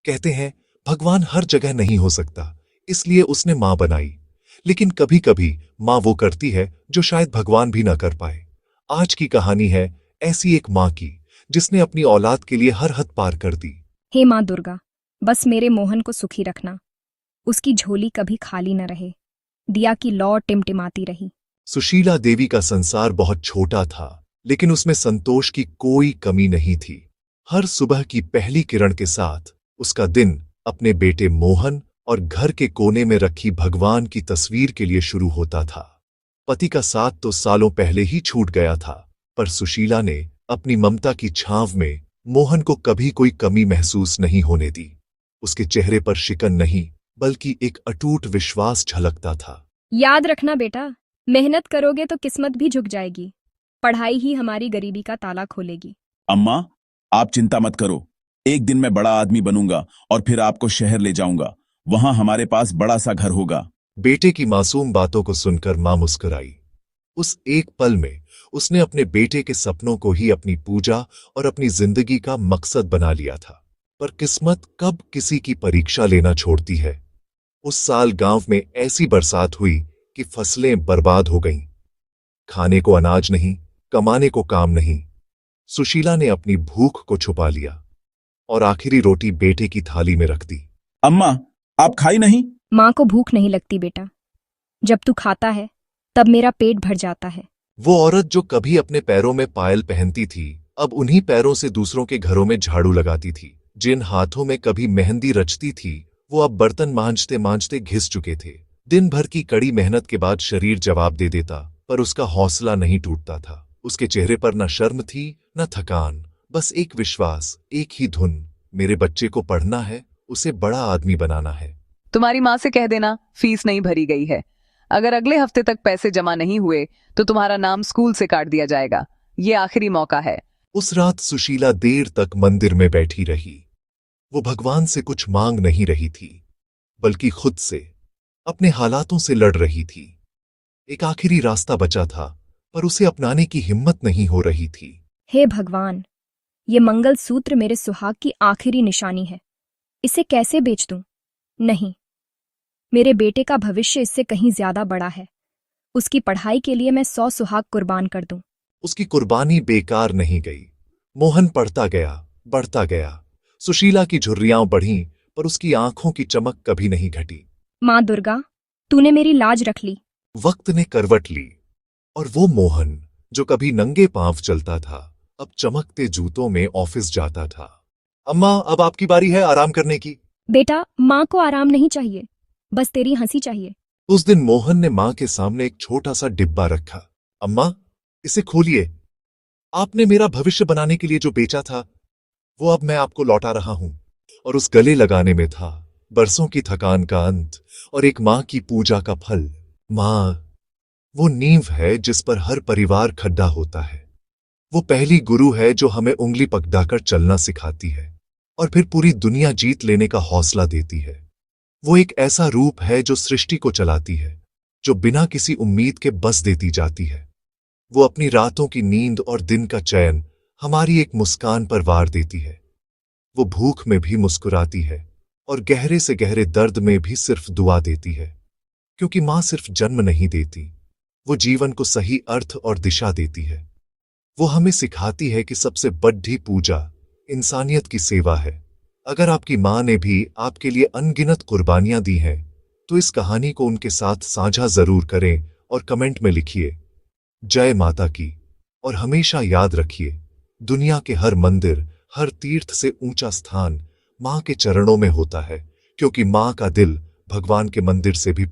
कहते हैं भगवान हर जगह नहीं हो सकता, इसलिए उसने मां बनाई। लेकिन कभी कभी मां वो करती है जो शायद भगवान भी ना कर पाए। आज की कहानी है ऐसी एक मां की, जिसने अपनी औलाद के लिए हर हद पार कर दी। हे माँ दुर्गा, बस मेरे मोहन को सुखी रखना। उसकी झोली कभी खाली न रहे। दिया की लौ टिमटिमाती रही। सुशीला देवी का संसार बहुत छोटा था, लेकिन उसमें संतोष की कोई कमी नहीं थी। हर सुबह की पहली किरण के साथ उसका दिन अपने बेटे मोहन और घर के कोने में रखी भगवान की तस्वीर के लिए शुरू होता था। पति का साथ तो सालों पहले ही छूट गया था, पर सुशीला ने अपनी ममता की छांव में मोहन को कभी कोई कमी महसूस नहीं होने दी। उसके चेहरे पर शिकन नहीं, बल्कि एक अटूट विश्वास झलकता था। याद रखना बेटा, मेहनत करोगे तो किस्मत भी झुक जाएगी। पढ़ाई ही हमारी गरीबी का ताला खोलेगी। अम्मा, आप चिंता मत करो। एक दिन मैं बड़ा आदमी बनूंगा और फिर आपको शहर ले जाऊंगा। वहां हमारे पास बड़ा सा घर होगा। बेटे की मासूम बातों को सुनकर मां मुस्कुराई। उस एक पल में उसने अपने बेटे के सपनों को ही अपनी पूजा और अपनी जिंदगी का मकसद बना लिया था। पर किस्मत कब किसी की परीक्षा लेना छोड़ती है। उस साल गांव में ऐसी बरसात हुई कि फसलें बर्बाद हो गईं। खाने को अनाज नहीं, कमाने को काम नहीं। सुशीला ने अपनी भूख को छुपा लिया और आखिरी रोटी बेटे की थाली में रख दी। अम्मा, आप खाई नहीं? माँ को भूख नहीं लगती बेटा। जब तू खाता है तब मेरा पेट भर जाता है। वो औरत जो कभी अपने पैरों में पायल पहनती थी, अब उन्हीं पैरों से दूसरों के घरों में झाड़ू लगाती थी। जिन हाथों में कभी मेहंदी रचती थी, वो अब बर्तन मांजते मांजते घिस चुके थे। दिन भर की कड़ी मेहनत के बाद शरीर जवाब दे देता, पर उसका हौसला नहीं टूटता था। उसके चेहरे पर न शर्म थी न थकान, बस एक विश्वास, एक ही धुन। मेरे बच्चे को पढ़ना है, उसे बड़ा आदमी बनाना है। तुम्हारी माँ से कह देना फीस नहीं भरी गई है। अगर अगले हफ्ते तक पैसे जमा नहीं हुए तो तुम्हारा नाम स्कूल से काट दिया जाएगा। ये आखिरी मौका है। उस रात सुशीला देर तक मंदिर में बैठी रही। वो भगवान से कुछ मांग नहीं रही थी, बल्कि खुद से, अपने हालातों से लड़ रही थी। एक आखिरी रास्ता बचा था, पर उसे अपनाने की हिम्मत नहीं हो रही थी। हे भगवान, ये मंगलसूत्र मेरे सुहाग की आखिरी निशानी है। इसे कैसे बेच दूं? नहीं, मेरे बेटे का भविष्य इससे कहीं ज्यादा बड़ा है। उसकी पढ़ाई के लिए मैं 100 सुहाग कुर्बान कर दूं। उसकी कुर्बानी बेकार नहीं गई। मोहन पढ़ता गया, बढ़ता गया। सुशीला की झुर्रियां बढ़ीं, पर उसकी आंखों की चमक कभी नहीं घटी। माँ दुर्गा, तूने मेरी लाज रख ली। वक्त ने करवट ली, और वो मोहन जो कभी नंगे पांव चलता था, अब चमकते जूतों में ऑफिस जाता था। अम्मा, अब आपकी बारी है आराम करने की। बेटा, माँ को आराम नहीं चाहिए, बस तेरी हंसी चाहिए। उस दिन मोहन ने मां के सामने एक छोटा सा डिब्बा रखा। अम्मा, इसे खोलिए। आपने मेरा भविष्य बनाने के लिए जो बेचा था, वो अब मैं आपको लौटा रहा हूं। और उस गले लगाने में था बरसों की थकान का अंत और एक मां की पूजा का फल। मां वो नींव है जिस पर हर परिवार खड्डा होता है। वो पहली गुरु है जो हमें उंगली पकड़ाकर चलना सिखाती है और फिर पूरी दुनिया जीत लेने का हौसला देती है। वो एक ऐसा रूप है जो सृष्टि को चलाती है, जो बिना किसी उम्मीद के बस देती जाती है। वो अपनी रातों की नींद और दिन का चैन हमारी एक मुस्कान पर वार देती है। वो भूख में भी मुस्कुराती है और गहरे से गहरे दर्द में भी सिर्फ दुआ देती है। क्योंकि मां सिर्फ जन्म नहीं देती, वो जीवन को सही अर्थ और दिशा देती है। वो हमें सिखाती है कि सबसे बड़ी पूजा इंसानियत की सेवा है। अगर आपकी मां ने भी आपके लिए अनगिनत कुर्बानियां दी हैं, तो इस कहानी को उनके साथ साझा जरूर करें और कमेंट में लिखिए जय माता की। और हमेशा याद रखिए, दुनिया के हर मंदिर, हर तीर्थ से ऊंचा स्थान मां के चरणों में होता है, क्योंकि मां का दिल भगवान के मंदिर से भी